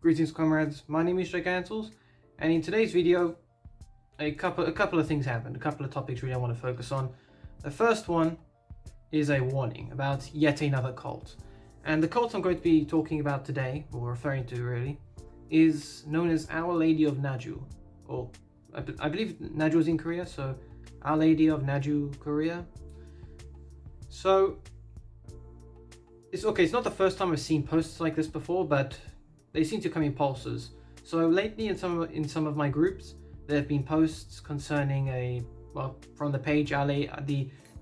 Greetings, comrades. My name is Gigantles, and in today's video, a couple of things happened. A couple of topics really I want to focus on. The first one is a warning about yet another cult, and the cult I'm going to be talking about today, or referring to really, is known as Our Lady of Naju, or I believe Naju is in Korea, so Our Lady of Naju, Korea. So it's okay. It's not the first time I've seen posts like this before, but they seem to come in pulses. So lately, in some of my groups, there have been posts concerning from the page our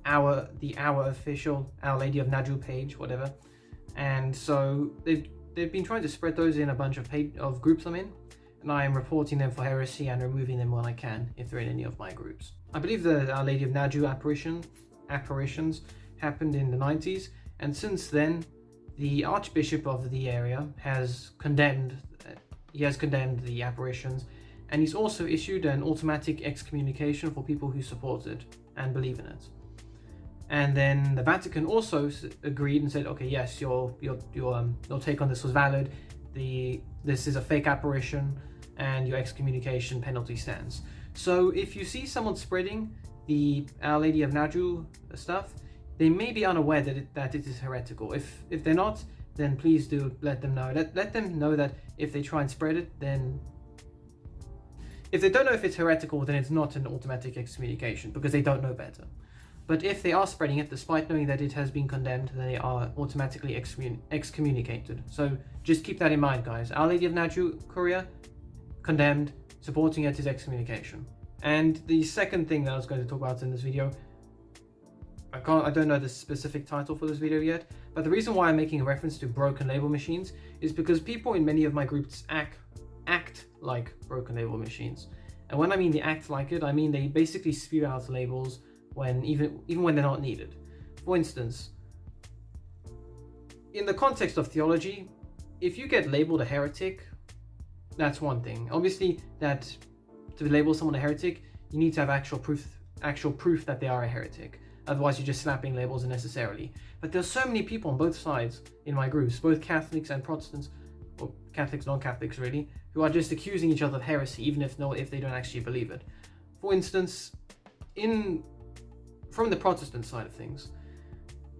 official Our Lady of Naju page, whatever. And so they've been trying to spread those in a bunch of groups I'm in, and I am reporting them for heresy and removing them when I can if they're in any of my groups. I believe the Our Lady of Naju apparitions happened in the 90s, and since then the Archbishop of the area has condemned the apparitions, and he's also issued an automatic excommunication for people who support it and believe in it. And then the Vatican also agreed and said, okay, yes, your take on this was valid. This is a fake apparition, and your excommunication penalty stands. So if you see someone spreading the Our Lady of Naju stuff, they may be unaware that it is heretical. If they're not, then please do let them know. Let them know that if they try and spread it, then if they don't know if it's heretical, then it's not an automatic excommunication because they don't know better. But if they are spreading it despite knowing that it has been condemned, then they are automatically excommunicated. So just keep that in mind, guys. Our Lady of Naju, Korea, condemned. Supporting it is excommunication. And the second thing that I was going to talk about in this video, I don't know the specific title for this video yet, but the reason why I'm making a reference to broken label machines is because people in many of my groups act like broken label machines. And when I mean they act like it, I mean they basically spew out labels even when they're not needed. For instance, in the context of theology, if you get labeled a heretic, that's one thing. Obviously, that to label someone a heretic, you need to have actual proof that they are a heretic. Otherwise, you're just slapping labels unnecessarily. But there's so many people on both sides in my groups, both Catholics and Protestants, or Catholics, non-Catholics really, who are just accusing each other of heresy, even if they don't actually believe it. For instance, from the Protestant side of things,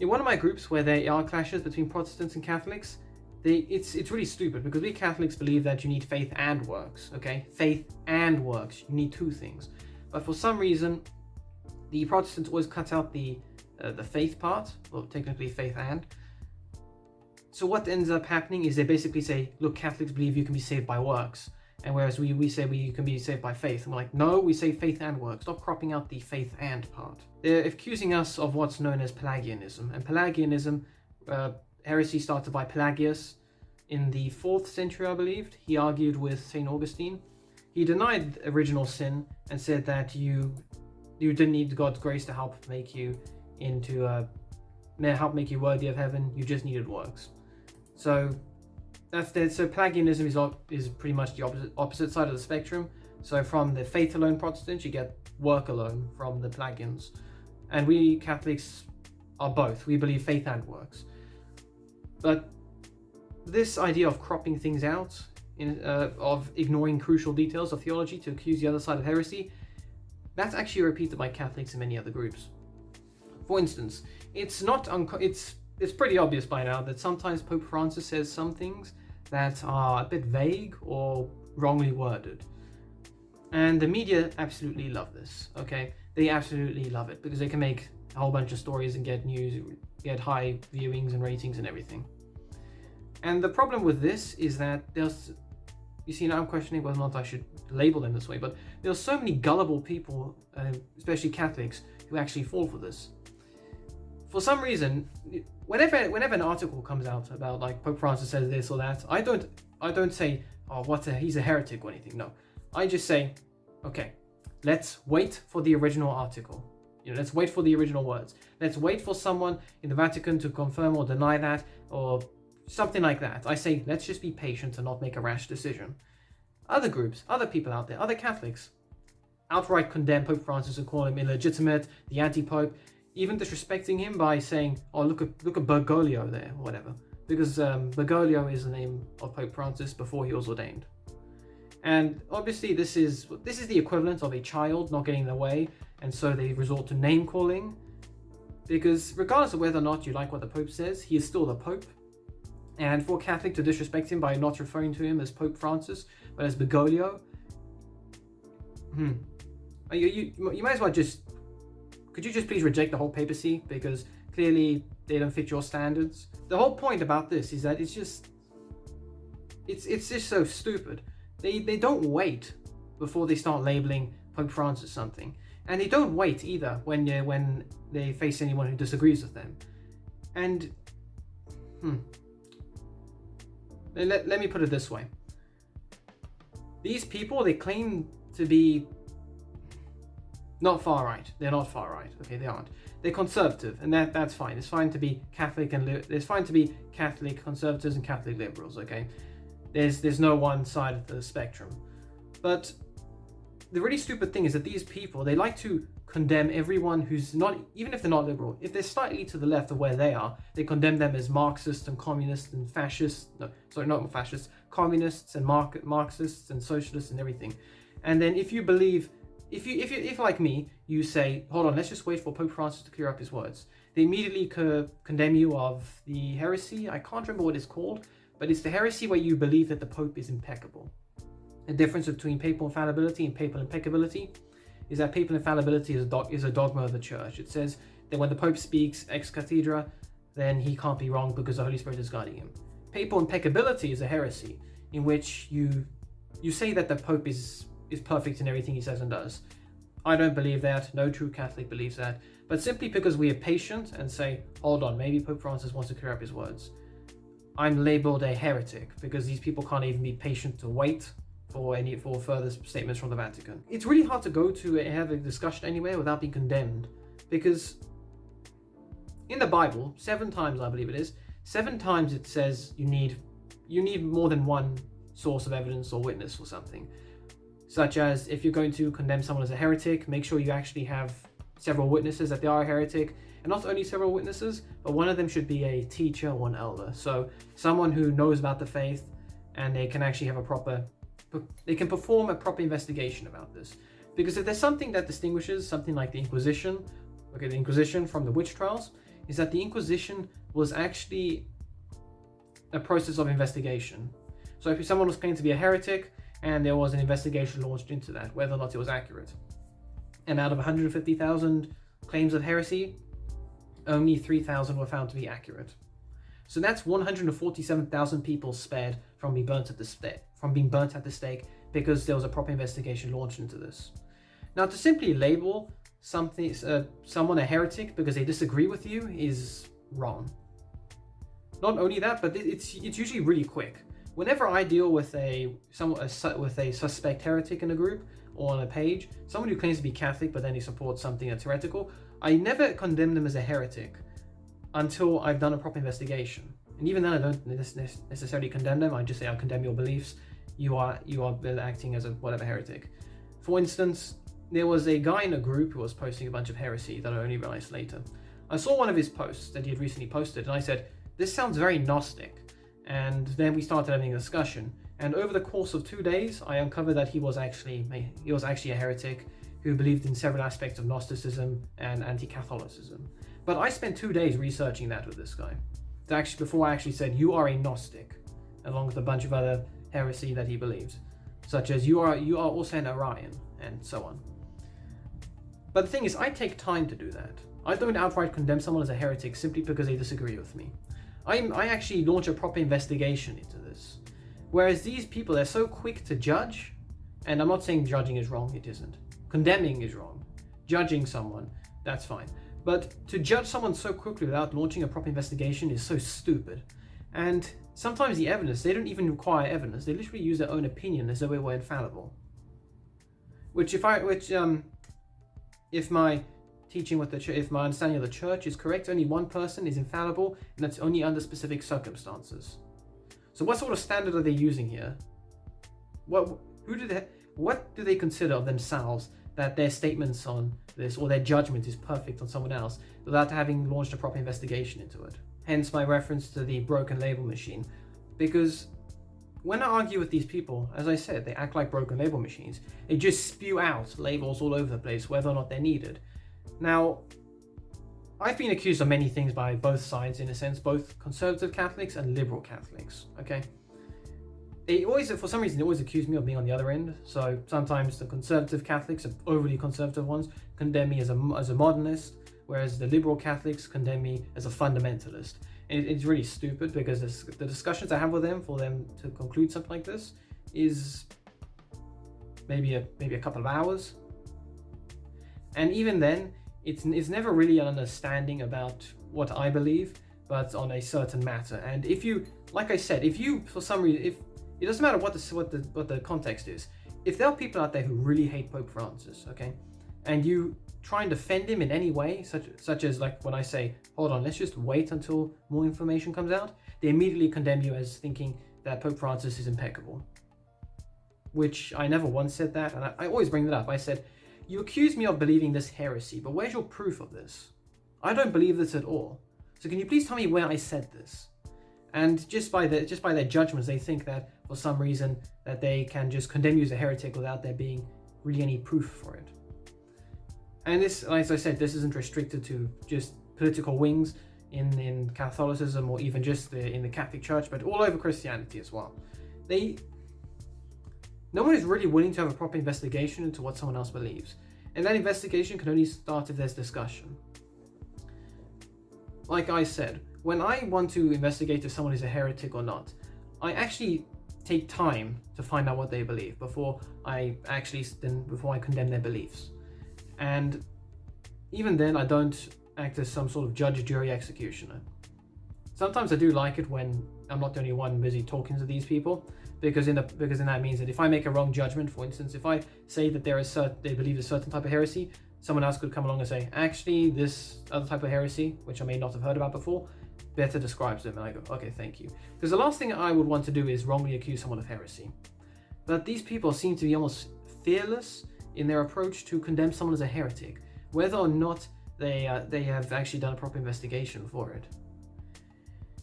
in one of my groups where there are clashes between Protestants and Catholics, it's really stupid because we Catholics believe that you need faith and works, okay? Faith and works, you need two things. But for some reason, the Protestants always cut out the faith part, or technically faith and. So what ends up happening is they basically say, look, Catholics believe you can be saved by works, and whereas we say we can be saved by faith. And we're like, no, we say faith and works. Stop cropping out the faith and part. They're accusing us of what's known as Pelagianism. And Pelagianism, heresy started by Pelagius in the 4th century, I believe. He argued with St. Augustine. He denied original sin and said that you didn't need God's grace to help make you worthy of heaven. You just needed works. So so Pelagianism is pretty much the opposite side of the spectrum. So from the faith alone Protestants, you get work alone from the Pelagians, and we Catholics are both. We believe faith and works. But this idea of cropping things out, of ignoring crucial details of theology to accuse the other side of heresy, that's actually repeated by Catholics in many other groups. For instance, it's pretty obvious by now that sometimes Pope Francis says some things that are a bit vague or wrongly worded. And the media absolutely love this, okay? They absolutely love it because they can make a whole bunch of stories and get news, get high viewings and ratings and everything. And the problem with this is that you see, now I'm questioning whether or not I should label them this way, but there's so many gullible people, especially Catholics, who actually fall for this. For some reason, whenever an article comes out about like Pope Francis says this or that, I don't say, oh, he's a heretic or anything. No, I just say, okay, let's wait for the original article. Let's wait for the original words. Let's wait for someone in the Vatican to confirm or deny that, or something like that. I say, let's just be patient and not make a rash decision. Other groups, other people out there, other Catholics, outright condemn Pope Francis and call him illegitimate, the anti-pope, even disrespecting him by saying, oh, look at Bergoglio there, or whatever. because Bergoglio is the name of Pope Francis before he was ordained. And obviously this is the equivalent of a child not getting their way, and so they resort to name calling, because regardless of whether or not you like what the Pope says, he is still the Pope. And for a Catholic to disrespect him by not referring to him as Pope Francis, but as Bergoglio, you might as well could you just please reject the whole papacy, because clearly they don't fit your standards. The whole point about this is that it's just so stupid. They don't wait before they start labeling Pope Francis something, and they don't wait either when they face anyone who disagrees with them. And let me put it this way: these people, they claim to be not far right. They're not far right. Okay, they aren't. They're conservative, and that's fine. It's fine to be Catholic it's fine to be Catholic conservatives and Catholic liberals. Okay. There's no one side of the spectrum. But the really stupid thing is that these people, they like to condemn everyone who's not, even if they're not liberal, if they're slightly to the left of where they are, they condemn them as Marxists and communists and fascists. No, sorry, not fascists, communists and Marxists and socialists and everything. And then if you believe, if like me, you say, hold on, let's just wait for Pope Francis to clear up his words, they immediately condemn you of the heresy. I can't remember what it's called, but it's the heresy where you believe that the Pope is impeccable. The difference between papal infallibility and papal impeccability is that papal infallibility is a dogma of the Church. It says that when the Pope speaks ex cathedra, then he can't be wrong because the Holy Spirit is guiding him. Papal impeccability is a heresy in which you say that the Pope is perfect in everything he says and does. I don't believe that. No true Catholic believes that. But simply because we are patient and say, hold on, maybe Pope Francis wants to clear up his words, I'm labeled a heretic because these people can't even be patient to wait for further statements from the Vatican. It's really hard to go to and have a discussion anywhere without being condemned, because in the Bible, 7 times I believe it is, 7 times it says you need more than one source of evidence or witness for something. Such as, if you're going to condemn someone as a heretic, make sure you actually have several witnesses that they are a heretic. And not only several witnesses, but one of them should be a teacher or an elder. So someone who knows about the faith, and they can actually have they can perform a proper investigation about this. Because if there's something that distinguishes something like the Inquisition from the witch trials, is that the Inquisition was actually a process of investigation. So if someone was claimed to be a heretic, and there was an investigation launched into that, whether or not it was accurate. And out of 150,000 claims of heresy, only 3,000 were found to be accurate. So that's 147,000 people spared from being burnt at the stake because there was a proper investigation launched into this. Now, to simply label someone a heretic because they disagree with you is wrong. Not only that, but it's usually really quick. Whenever I deal with a suspect heretic in a group or on a page, someone who claims to be Catholic but then he supports something that's heretical, I never condemn them as a heretic until I've done a proper investigation. And even then, I don't necessarily condemn them. I just say, I condemn your beliefs. You are acting as a whatever heretic. For instance, there was a guy in a group who was posting a bunch of heresy that I only realized later. I saw one of his posts that he had recently posted, and I said, this sounds very Gnostic. And then we started having a discussion. And over the course of 2 days, I uncovered that he was actually a heretic who believed in several aspects of Gnosticism and anti-Catholicism. But I spent 2 days researching that with this guy. Before I actually said, you are a Gnostic, along with a bunch of other heresy that he believed, such as you are also an Arian, and so on. But the thing is, I take time to do that. I don't outright condemn someone as a heretic simply because they disagree with me. I actually launch a proper investigation into this. Whereas these people, they're so quick to judge, and I'm not saying judging is wrong, it isn't. Condemning is wrong. Judging someone, that's fine. But to judge someone so quickly without launching a proper investigation is so stupid. And sometimes the evidence, they don't even require evidence. They literally use their own opinion as though it were infallible. If my teaching with the church, if my understanding of the church is correct, only one person is infallible, and that's only under specific circumstances. So what sort of standard are they using here? What do they consider of themselves that their statements on this or their judgment is perfect on someone else without having launched a proper investigation into it? Hence my reference to the broken label machine. Because when I argue with these people, as I said, they act like broken label machines. They just spew out labels all over the place, whether or not they're needed. Now, I've been accused of many things by both sides, in a sense, both conservative Catholics and liberal Catholics, okay? They always, for some reason, they always accuse me of being on the other end. So sometimes the conservative Catholics, the overly conservative ones, condemn me as a modernist, whereas the liberal Catholics condemn me as a fundamentalist. And it's really stupid, because the discussions I have with them, for them to conclude something like this, is maybe a couple of hours. And even then, it's never really an understanding about what I believe, but on a certain matter. And if you, like I said, if you, for some reason, if it doesn't matter what the context is, if there are people out there who really hate Pope Francis, okay, and you try and defend him in any way, such as like when I say, hold on, let's just wait until more information comes out, they immediately condemn you as thinking that Pope Francis is impeccable. Which I never once said that, and I always bring that up. I said, you accuse me of believing this heresy, but where's your proof of this? I don't believe this at all. So can you please tell me where I said this? And just by their judgments, they think that for some reason that they can just condemn you as a heretic without there being really any proof for it. And this, as I said, this isn't restricted to just political wings in Catholicism or even just in the Catholic Church, but all over Christianity as well. No one is really willing to have a proper investigation into what someone else believes. And that investigation can only start if there's discussion. Like I said, when I want to investigate if someone is a heretic or not, I actually take time to find out what they believe before I condemn their beliefs. And even then, I don't act as some sort of judge, jury, executioner. Sometimes I do like it when I'm not the only one busy talking to these people, because then that means that if I make a wrong judgment, for instance, if I say that they believe a certain type of heresy, someone else could come along and say, actually, this other type of heresy, which I may not have heard about before, better describes them. And I go, okay, thank you. Because the last thing I would want to do is wrongly accuse someone of heresy. But these people seem to be almost fearless in their approach to condemn someone as a heretic, whether or not they have actually done a proper investigation for it.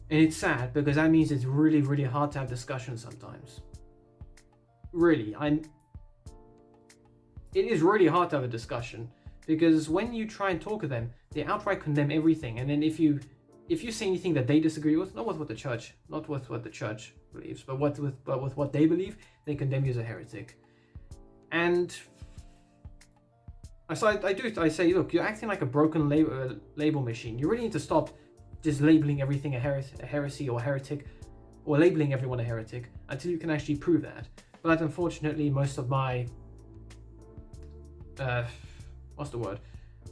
And it's sad, because that means it's really, really hard to have discussions sometimes. Really, it is really hard to have a discussion, because when you try and talk to them, they outright condemn everything. And then if you say anything that they disagree with, not with what the church believes, but with what they believe, they condemn you as a heretic. And I say, look, you're acting like a broken label machine. You really need to stop just labeling everything a heresy or a heretic, or labeling everyone a heretic, until you can actually prove that. But unfortunately, most of my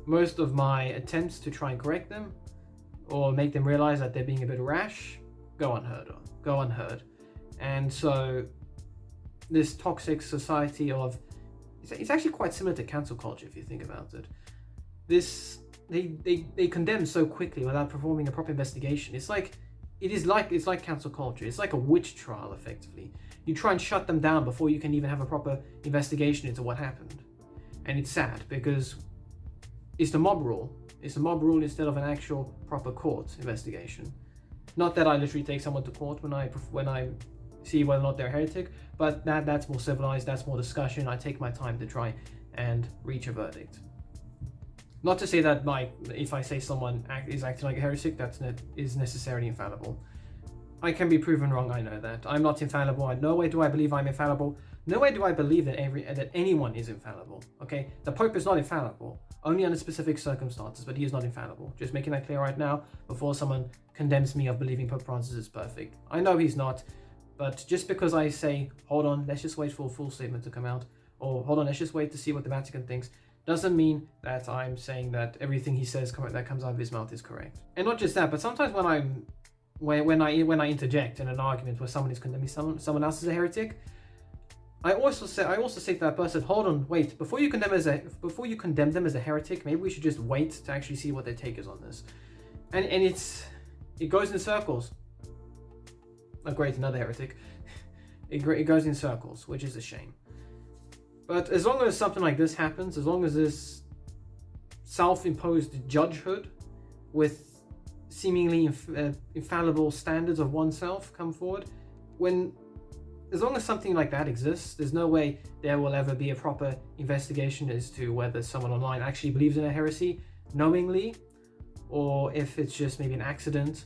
most of my attempts to try and correct them or make them realize that they're being a bit rash go unheard. And so this toxic society of, it's actually quite similar to cancel culture if you think about it. They condemn so quickly without performing a proper investigation. It's like cancel culture. It's like a witch trial, effectively. You try and shut them down before you can even have a proper investigation into what happened. And it's sad, because it's the mob rule. It's the mob rule instead of an actual proper court investigation. Not that I literally take someone to court when I see whether or not they're a heretic, but that's more civilized, that's more discussion. I take my time to try and reach a verdict. Not to say that if I say someone is acting like a heretic, is necessarily infallible. I can be proven wrong, I know that. I'm not infallible. No way do I believe I'm infallible. No way do I believe that anyone is infallible, okay? The Pope is not infallible, only under specific circumstances, but he is not infallible. Just making that clear right now, before someone condemns me of believing Pope Francis is perfect. I know he's not, but just because I say, hold on, let's just wait for a full statement to come out, or hold on, let's just wait to see what the Vatican thinks, doesn't mean that I'm saying that everything he says that comes out of his mouth is correct. And not just that, but sometimes when I interject in an argument where someone is condemning someone else as a heretic, I also say to that person, hold on, wait, before you condemn them as a heretic, maybe we should just wait to actually see what their take is on this. And it goes in circles. Oh great, another heretic. It goes in circles, which is a shame. But as long as something like this happens, as long as this self-imposed judgehood with seemingly infallible standards of oneself come forward, when as long as something like that exists, there's no way there will ever be a proper investigation as to whether someone online actually believes in a heresy knowingly, or if it's just maybe an accident.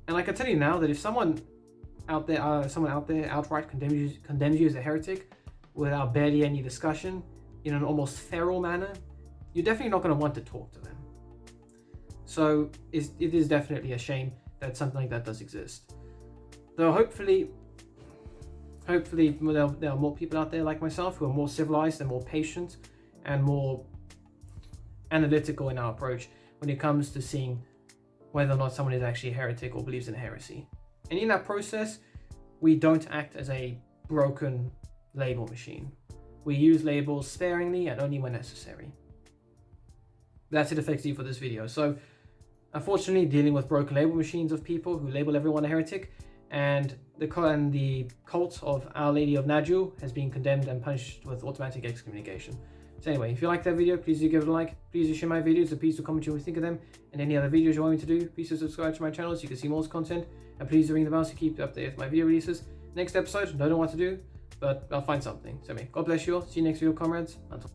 And I can tell you now that if someone out there outright condemns you as a heretic without barely any discussion, in an almost feral manner, you're definitely not going to want to talk to them. So it is definitely a shame that something like that does exist. Though hopefully there are more people out there like myself who are more civilized and more patient and more analytical in our approach when it comes to seeing whether or not someone is actually a heretic or believes in a heresy. And in that process, we don't act as a broken label machine. We use labels sparingly and only when necessary. That's it effectively for this video. So unfortunately, dealing with broken label machines of people who label everyone a heretic, and the cult of Our Lady of Naju has been condemned and punished with automatic excommunication. So anyway, if you like that video, please do give it a like, please do share my videos, and please do comment what you think of them, and any other videos you want me to do, please do subscribe to my channel so you can see more content, and please do ring the bell to keep updated with my video releases. Next episode, don't know what to do, but I'll find something. So anyway, God bless you all, see you next video, comrades, until